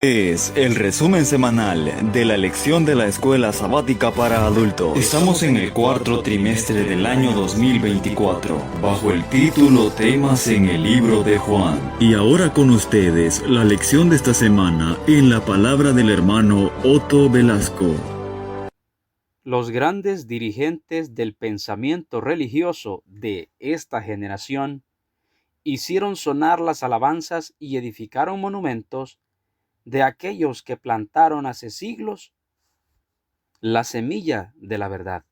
Es el resumen semanal de la lección de la escuela sabática para adultos. Estamos en el cuarto trimestre del año 2024, bajo el título Temas en el libro de Juan. Y ahora con ustedes, la lección de esta semana en la palabra del hermano Otto Velasco. Los grandes dirigentes del pensamiento religioso de esta generación hicieron sonar las alabanzas y edificaron monumentos de aquellos que plantaron hace siglos la semilla de la verdad.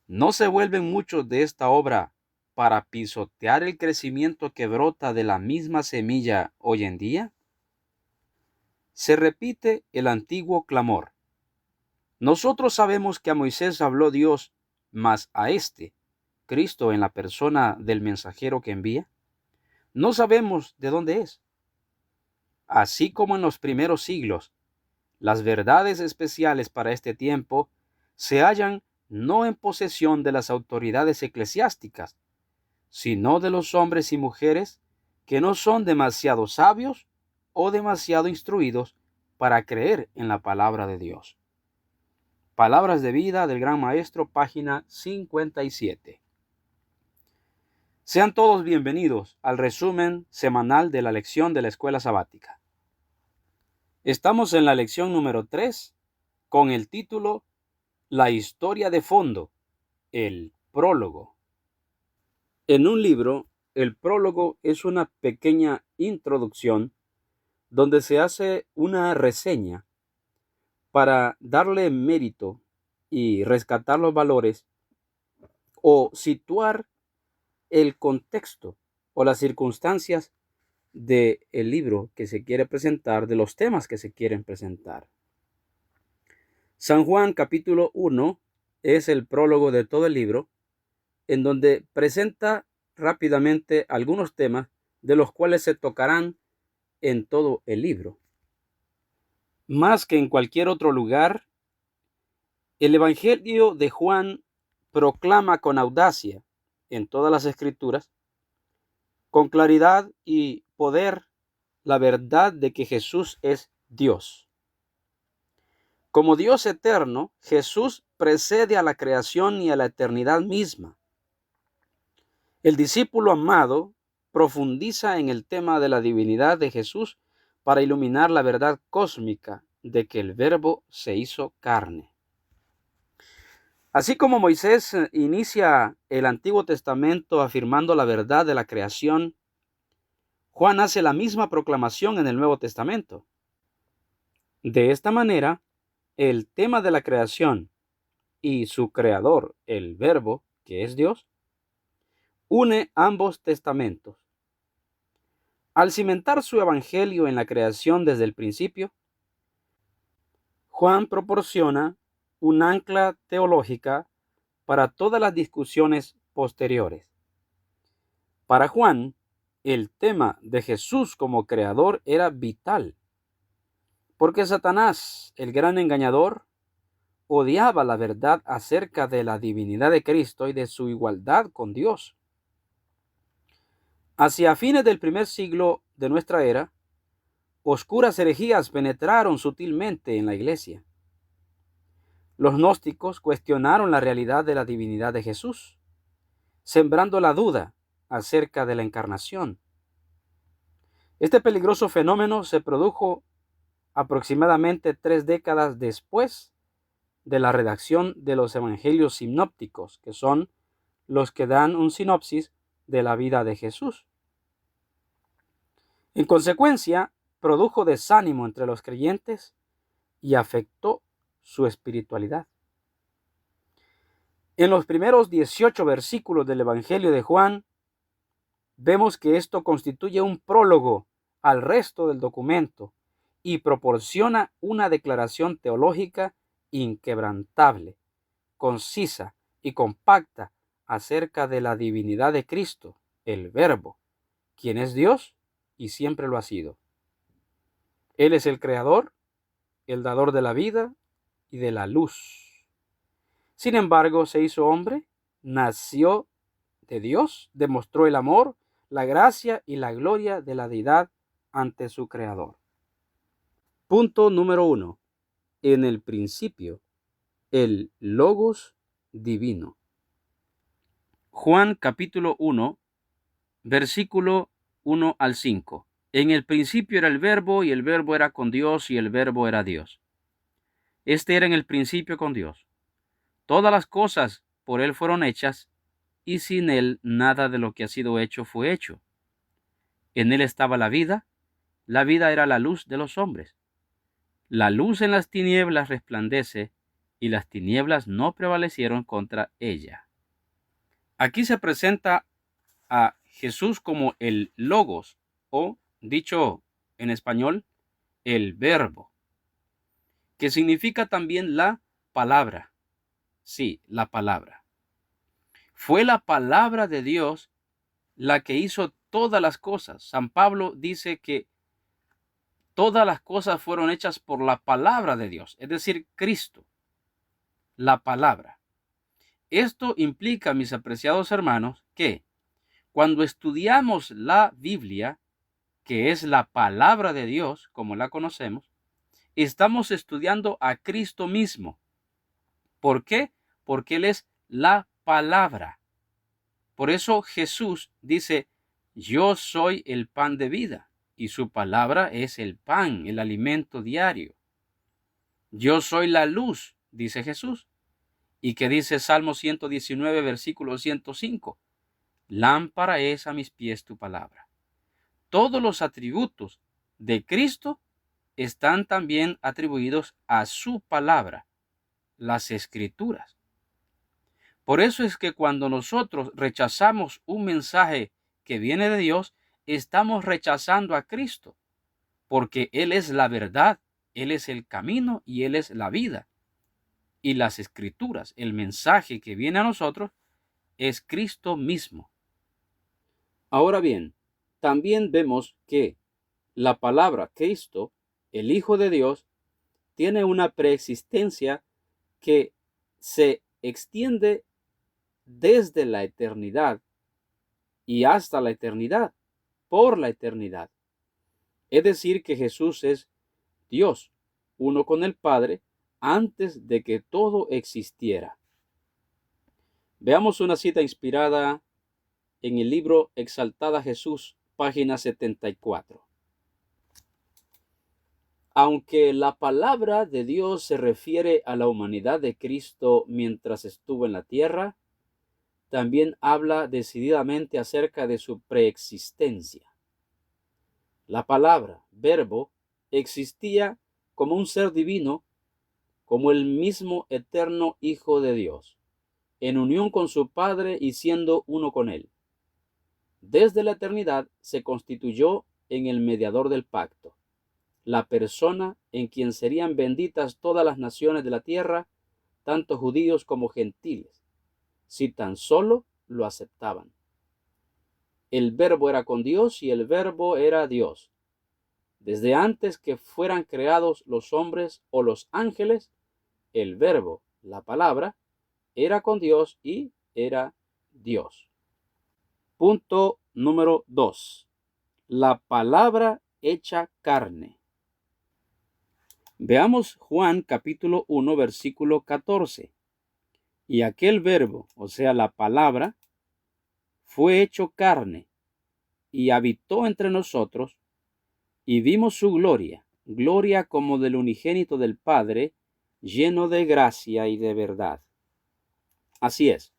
¿No se vuelven muchos de esta obra para pisotear el crecimiento que brota de la misma semilla hoy en día? Se repite el antiguo clamor. Nosotros sabemos que a Moisés habló Dios, mas a este, Cristo en la persona del mensajero que envía, no sabemos de dónde es. Así como en los primeros siglos, las verdades especiales para este tiempo se hallan no en posesión de las autoridades eclesiásticas, sino de los hombres y mujeres que no son demasiado sabios o demasiado instruidos para creer en la palabra de Dios. Palabras de vida del Gran Maestro, página 57. Sean todos bienvenidos al resumen semanal de la lección de la escuela sabática. Estamos en la lección número 3 con el título La historia de fondo, el prólogo. En un libro, el prólogo es una pequeña introducción donde se hace una reseña para darle mérito y rescatar los valores o situar el contexto o las circunstancias del libro que se quiere presentar, de los temas que se quieren presentar. San Juan capítulo 1 es el prólogo de todo el libro, en donde presenta rápidamente algunos temas de los cuales se tocarán en todo el libro. Más que en cualquier otro lugar, el Evangelio de Juan proclama con audacia en todas las Escrituras, con claridad y poder, la verdad de que Jesús es Dios. Como Dios eterno, Jesús precede a la creación y a la eternidad misma. El discípulo amado profundiza en el tema de la divinidad de Jesús para iluminar la verdad cósmica de que el Verbo se hizo carne. Así como Moisés inicia el Antiguo Testamento afirmando la verdad de la creación, Juan hace la misma proclamación en el Nuevo Testamento. De esta manera, el tema de la creación y su creador, el Verbo, que es Dios, une ambos testamentos. Al cimentar su evangelio en la creación desde el principio, Juan proporciona un ancla teológica para todas las discusiones posteriores. Para Juan, el tema de Jesús como creador era vital, porque Satanás, el gran engañador, odiaba la verdad acerca de la divinidad de Cristo y de su igualdad con Dios. Hacia fines del primer siglo de nuestra era, oscuras herejías penetraron sutilmente en la iglesia. Los gnósticos cuestionaron la realidad de la divinidad de Jesús, sembrando la duda acerca de la encarnación. Este peligroso fenómeno se produjo aproximadamente 3 décadas después de la redacción de los evangelios sinópticos, que son los que dan un sinopsis de la vida de Jesús. En consecuencia, produjo desánimo entre los creyentes y afectó su espiritualidad. En los primeros 18 versículos del Evangelio de Juan, vemos que esto constituye un prólogo al resto del documento y proporciona una declaración teológica inquebrantable, concisa y compacta acerca de la divinidad de Cristo, el Verbo, quien es Dios y siempre lo ha sido. Él es el creador, el dador de la vida y de la luz. Sin embargo, se hizo hombre, nació de Dios, demostró el amor, la gracia y la gloria de la deidad ante su creador. Punto número 1. En el principio, el Logos divino. Juan capítulo 1, versículo 1 al 5. En el principio era el Verbo, y el Verbo era con Dios, y el Verbo era Dios. Este era en el principio con Dios. Todas las cosas por él fueron hechas, y sin él nada de lo que ha sido hecho fue hecho. En él estaba la vida era la luz de los hombres. La luz en las tinieblas resplandece, y las tinieblas no prevalecieron contra ella. Aquí se presenta a Jesús como el Logos, o, dicho en español, el Verbo, que significa también la palabra. Sí, la palabra. Fue la palabra de Dios la que hizo todas las cosas. San Pablo dice que todas las cosas fueron hechas por la palabra de Dios, es decir, Cristo, la palabra. Esto implica, mis apreciados hermanos, que cuando estudiamos la Biblia, que es la palabra de Dios, como la conocemos, estamos estudiando a Cristo mismo. ¿Por qué? Porque Él es la palabra. Por eso Jesús dice, yo soy el pan de vida, y su palabra es el pan, el alimento diario. Yo soy la luz, dice Jesús. ¿Y qué dice Salmo 119, versículo 105? Lámpara es a mis pies tu palabra. Todos los atributos de Cristo están también atribuidos a su palabra, las Escrituras. Por eso es que cuando nosotros rechazamos un mensaje que viene de Dios, estamos rechazando a Cristo, porque Él es la verdad, Él es el camino y Él es la vida. Y las Escrituras, el mensaje que viene a nosotros, es Cristo mismo. Ahora bien, también vemos que la palabra Cristo, el Hijo de Dios, tiene una preexistencia que se extiende desde la eternidad y hasta la eternidad, por la eternidad. Es decir, que Jesús es Dios, uno con el Padre, antes de que todo existiera. Veamos una cita inspirada en el libro Exaltada Jesús, página 74. Aunque la palabra de Dios se refiere a la humanidad de Cristo mientras estuvo en la tierra, también habla decididamente acerca de su preexistencia. La palabra, verbo, existía como un ser divino, como el mismo eterno Hijo de Dios, en unión con su Padre y siendo uno con él. Desde la eternidad se constituyó en el mediador del pacto, la persona en quien serían benditas todas las naciones de la tierra, tanto judíos como gentiles, si tan solo lo aceptaban. El Verbo era con Dios y el Verbo era Dios. Desde antes que fueran creados los hombres o los ángeles, el Verbo, la palabra, era con Dios y era Dios. Punto número 2. La palabra hecha carne. Veamos Juan capítulo 1, versículo 14. Y aquel verbo, o sea, la palabra, fue hecho carne y habitó entre nosotros, y vimos su gloria, gloria como del unigénito del Padre, lleno de gracia y de verdad. Así es.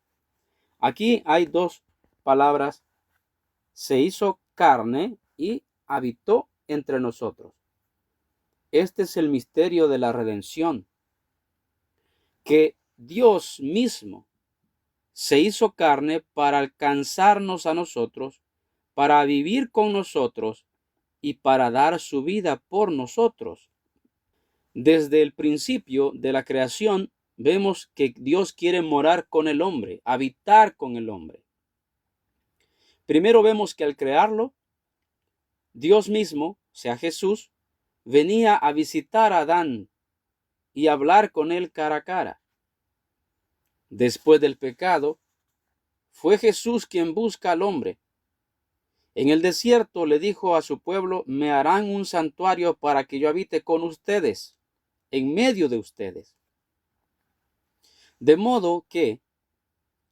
Aquí hay dos palabras: se hizo carne y habitó entre nosotros. Este es el misterio de la redención, que Dios mismo se hizo carne para alcanzarnos a nosotros, para vivir con nosotros y para dar su vida por nosotros. Desde el principio de la creación vemos que Dios quiere morar con el hombre, habitar con el hombre. Primero vemos que al crearlo, Dios mismo, o sea Jesús, venía a visitar a Adán y hablar con él cara a cara. Después del pecado, fue Jesús quien busca al hombre En el desierto le dijo a su pueblo: me harán un santuario para que yo habite con ustedes, en medio de ustedes. De modo que,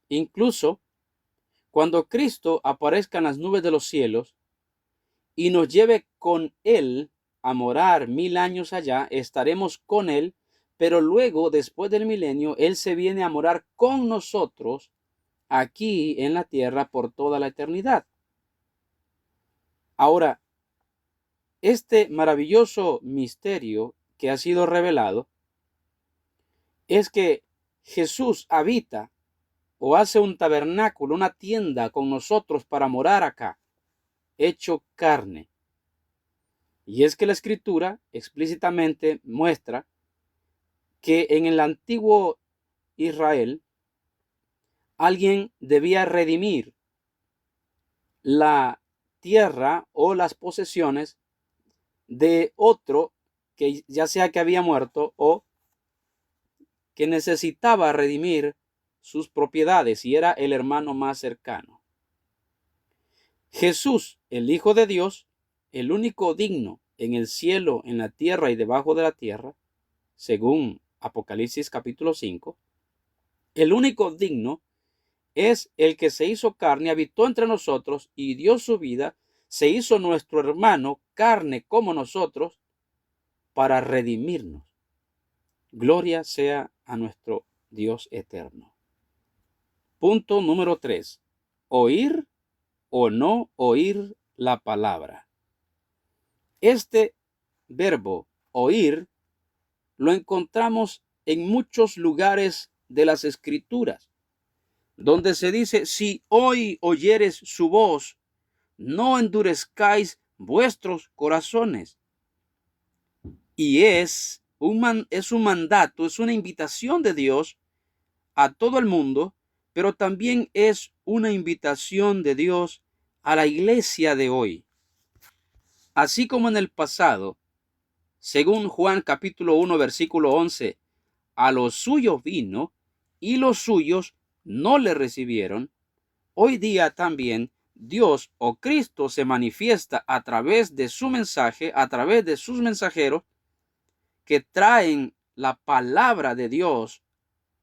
incluso cuando Cristo aparezca en las nubes de los cielos y nos lleve con Él a morar 1000 años allá, estaremos con Él, pero luego, después del milenio, Él se viene a morar con nosotros aquí en la tierra por toda la eternidad. Ahora, este maravilloso misterio que ha sido revelado es que Jesús habita o hace un tabernáculo, una tienda con nosotros para morar acá, hecho carne. Y es que la Escritura explícitamente muestra que en el antiguo Israel alguien debía redimir la tierra o las posesiones de otro que ya sea que había muerto o que necesitaba redimir sus propiedades, y era el hermano más cercano. Jesús, el Hijo de Dios, el único digno en el cielo, en la tierra y debajo de la tierra, según Apocalipsis capítulo 5, el único digno es el que se hizo carne, habitó entre nosotros y dio su vida, se hizo nuestro hermano, carne como nosotros, para redimirnos. Gloria sea a nuestro Dios eterno. Punto número 3. Oír o no oír la palabra. Este verbo oír lo encontramos en muchos lugares de las Escrituras, donde se dice: si hoy oyeres su voz, no endurezcáis vuestros corazones. Y es un mandato, es una invitación de Dios a todo el mundo, pero también es una invitación de Dios a la iglesia de hoy. Así como en el pasado, según Juan capítulo 1 versículo 11, a los suyos vino y los suyos no le recibieron, hoy día también Dios o Cristo se manifiesta a través de su mensaje, a través de sus mensajeros que traen la palabra de Dios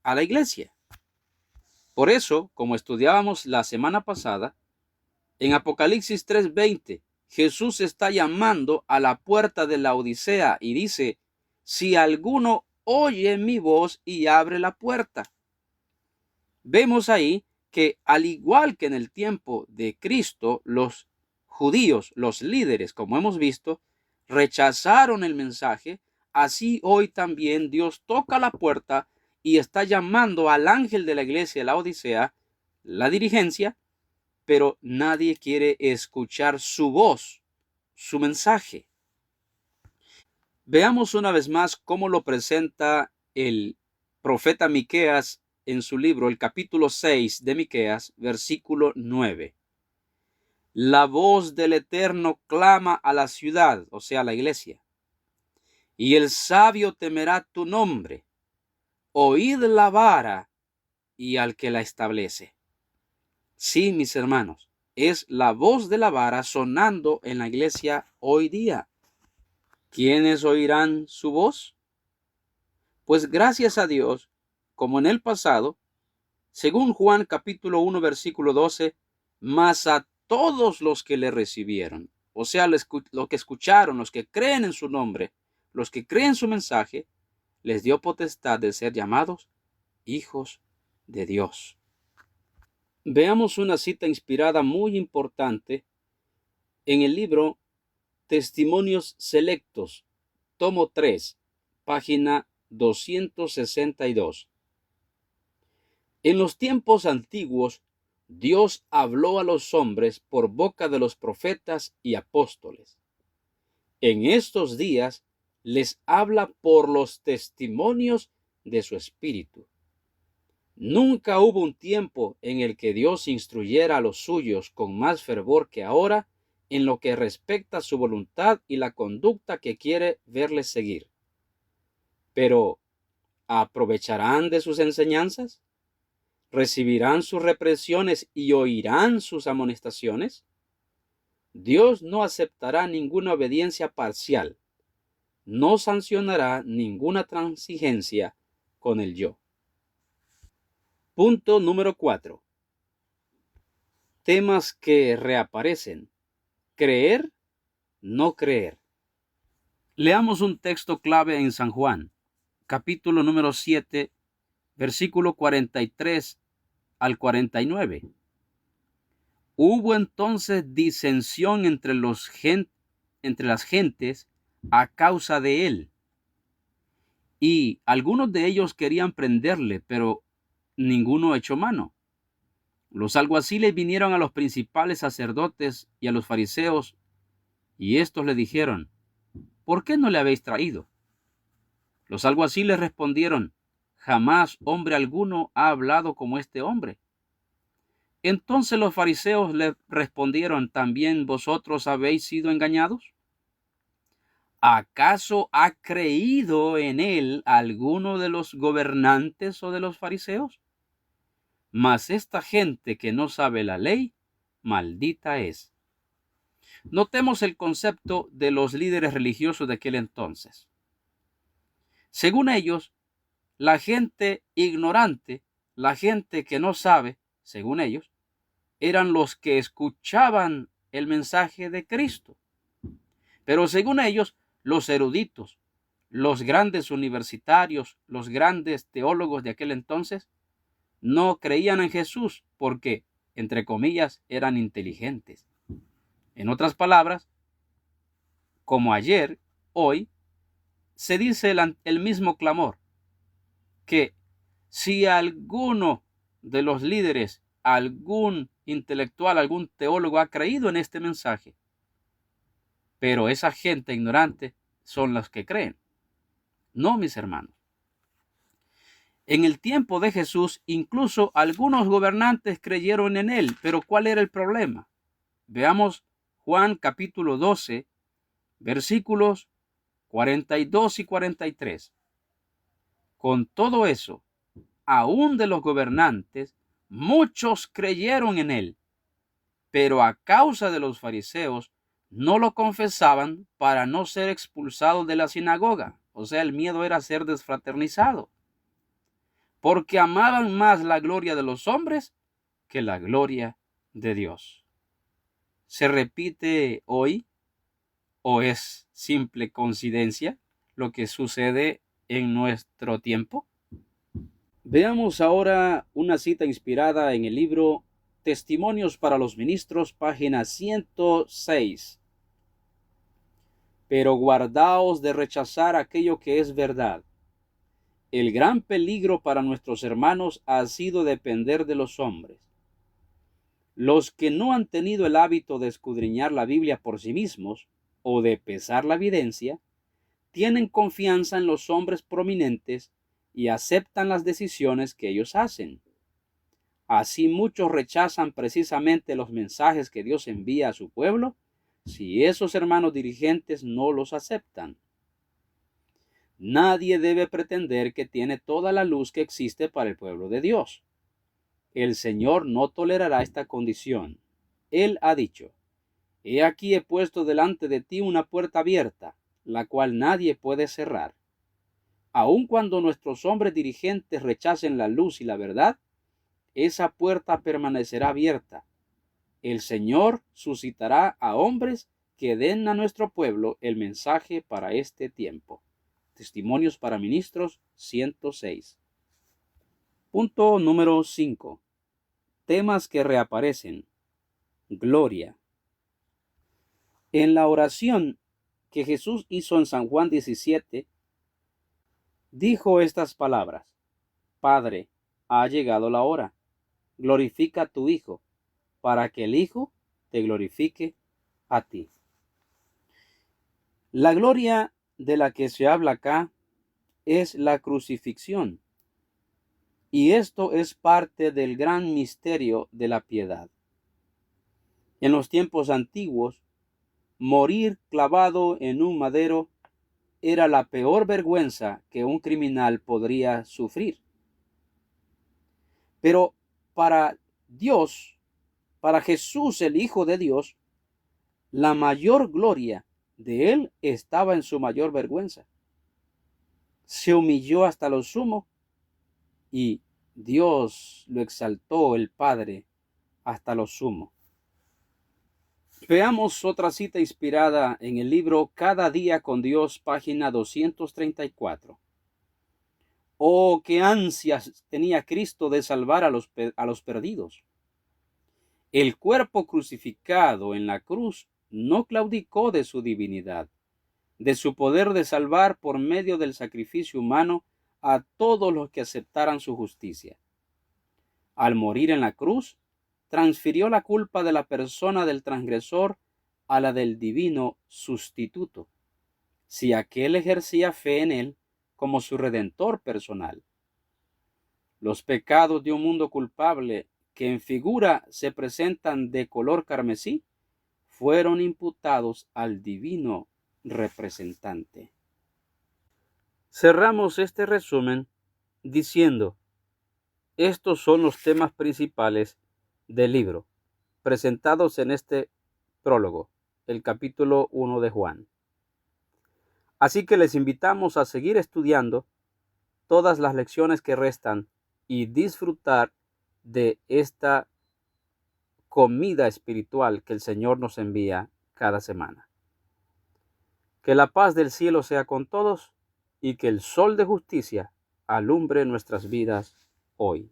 a la iglesia. Por eso, como estudiábamos la semana pasada, en Apocalipsis 3:20, Jesús está llamando a la puerta de la Odisea y dice: si alguno oye mi voz y abre la puerta. Vemos ahí que, al igual que en el tiempo de Cristo, los judíos, los líderes, como hemos visto, rechazaron el mensaje, así hoy también Dios toca la puerta y está llamando al ángel de la iglesia de la Odisea, la dirigencia, pero nadie quiere escuchar su voz, su mensaje. Veamos una vez más cómo lo presenta el profeta Miqueas en su libro, el capítulo 6 de Miqueas, versículo 9. La voz del Eterno clama a la ciudad, o sea, a la iglesia, y el sabio temerá tu nombre. Oíd la vara y al que la establece. Sí, mis hermanos, es la voz de la vara sonando en la iglesia hoy día. ¿Quiénes oirán su voz? Pues gracias a Dios, como en el pasado, según Juan capítulo 1 versículo 12, mas a todos los que le recibieron, o sea, los que escucharon, los que creen en su nombre, los que creen su mensaje, les dio potestad de ser llamados hijos de Dios. Veamos una cita inspirada muy importante en el libro Testimonios Selectos, tomo 3, página 262. En los tiempos antiguos, Dios habló a los hombres por boca de los profetas y apóstoles. En estos días les habla por los testimonios de su Espíritu. Nunca hubo un tiempo en el que Dios instruyera a los suyos con más fervor que ahora en lo que respecta a su voluntad y la conducta que quiere verles seguir. Pero, ¿aprovecharán de sus enseñanzas? ¿Recibirán sus represiones y oirán sus amonestaciones? Dios no aceptará ninguna obediencia parcial, no sancionará ninguna transigencia con el yo. Punto número 4. Temas que reaparecen. Creer, no creer. Leamos un texto clave en San Juan, capítulo número 7, versículo 43 al 49. Hubo entonces disensión entre las gentes a causa de él. Y algunos de ellos querían prenderle, pero ninguno echó mano. Los alguaciles vinieron a los principales sacerdotes y a los fariseos, y estos le dijeron: ¿por qué no le habéis traído? Los alguaciles respondieron: jamás hombre alguno ha hablado como este hombre. Entonces los fariseos le respondieron: ¿también vosotros habéis sido engañados? ¿Acaso ha creído en él alguno de los gobernantes o de los fariseos? Mas esta gente que no sabe la ley, maldita es. Notemos el concepto de los líderes religiosos de aquel entonces. Según ellos, la gente ignorante, la gente que no sabe, según ellos, eran los que escuchaban el mensaje de Cristo. Pero según ellos, los eruditos, los grandes universitarios, los grandes teólogos de aquel entonces, no creían en Jesús porque, entre comillas, eran inteligentes. En otras palabras, como ayer, hoy, se dice el mismo clamor, que si alguno de los líderes, algún intelectual, algún teólogo ha creído en este mensaje, pero esa gente ignorante son los que creen. No, mis hermanos. En el tiempo de Jesús, incluso algunos gobernantes creyeron en él, pero ¿cuál era el problema? Veamos Juan capítulo 12, versículos 42 y 43. Con todo eso, aún de los gobernantes, muchos creyeron en él, pero a causa de los fariseos no lo confesaban para no ser expulsados de la sinagoga. O sea, el miedo era ser desfraternizado, porque amaban más la gloria de los hombres que la gloria de Dios. ¿Se repite hoy o es simple coincidencia lo que sucede en nuestro tiempo? Veamos ahora una cita inspirada en el libro Testimonios para los Ministros, página 106. Pero guardaos de rechazar aquello que es verdad. El gran peligro para nuestros hermanos ha sido depender de los hombres. Los que no han tenido el hábito de escudriñar la Biblia por sí mismos o de pesar la evidencia, tienen confianza en los hombres prominentes y aceptan las decisiones que ellos hacen. Así muchos rechazan precisamente los mensajes que Dios envía a su pueblo si esos hermanos dirigentes no los aceptan. Nadie debe pretender que tiene toda la luz que existe para el pueblo de Dios. El Señor no tolerará esta condición. Él ha dicho: he aquí he puesto delante de ti una puerta abierta, la cual nadie puede cerrar. Aun cuando nuestros hombres dirigentes rechacen la luz y la verdad, esa puerta permanecerá abierta. El Señor suscitará a hombres que den a nuestro pueblo el mensaje para este tiempo. Testimonios para Ministros 106. Punto número 5. Temas que reaparecen. Gloria. En la oración que Jesús hizo en San Juan 17, dijo estas palabras: Padre, ha llegado la hora. Glorifica a tu Hijo, para que el Hijo te glorifique a ti. La gloria de la que se habla acá es la crucifixión. Y esto es parte del gran misterio de la piedad. En los tiempos antiguos, morir clavado en un madero era la peor vergüenza que un criminal podría sufrir. Pero para Dios, para Jesús, el Hijo de Dios, la mayor gloria de él estaba en su mayor vergüenza. Se humilló hasta lo sumo y Dios lo exaltó, el Padre, hasta lo sumo. Veamos otra cita inspirada en el libro Cada día con Dios, página 234. Oh, qué ansias tenía Cristo de salvar a los perdidos. El cuerpo crucificado en la cruz no claudicó de su divinidad, de su poder de salvar por medio del sacrificio humano a todos los que aceptaran su justicia. Al morir en la cruz, transfirió la culpa de la persona del transgresor a la del divino sustituto, si aquel ejercía fe en él como su redentor personal. Los pecados de un mundo culpable que en figura se presentan de color carmesí fueron imputados al divino representante. Cerramos este resumen diciendo: estos son los temas principales del libro, presentados en este prólogo, el capítulo 1 de Juan. Así que les invitamos a seguir estudiando todas las lecciones que restan y disfrutar de esta comida espiritual que el Señor nos envía cada semana. Que la paz del cielo sea con todos y que el sol de justicia alumbre nuestras vidas hoy.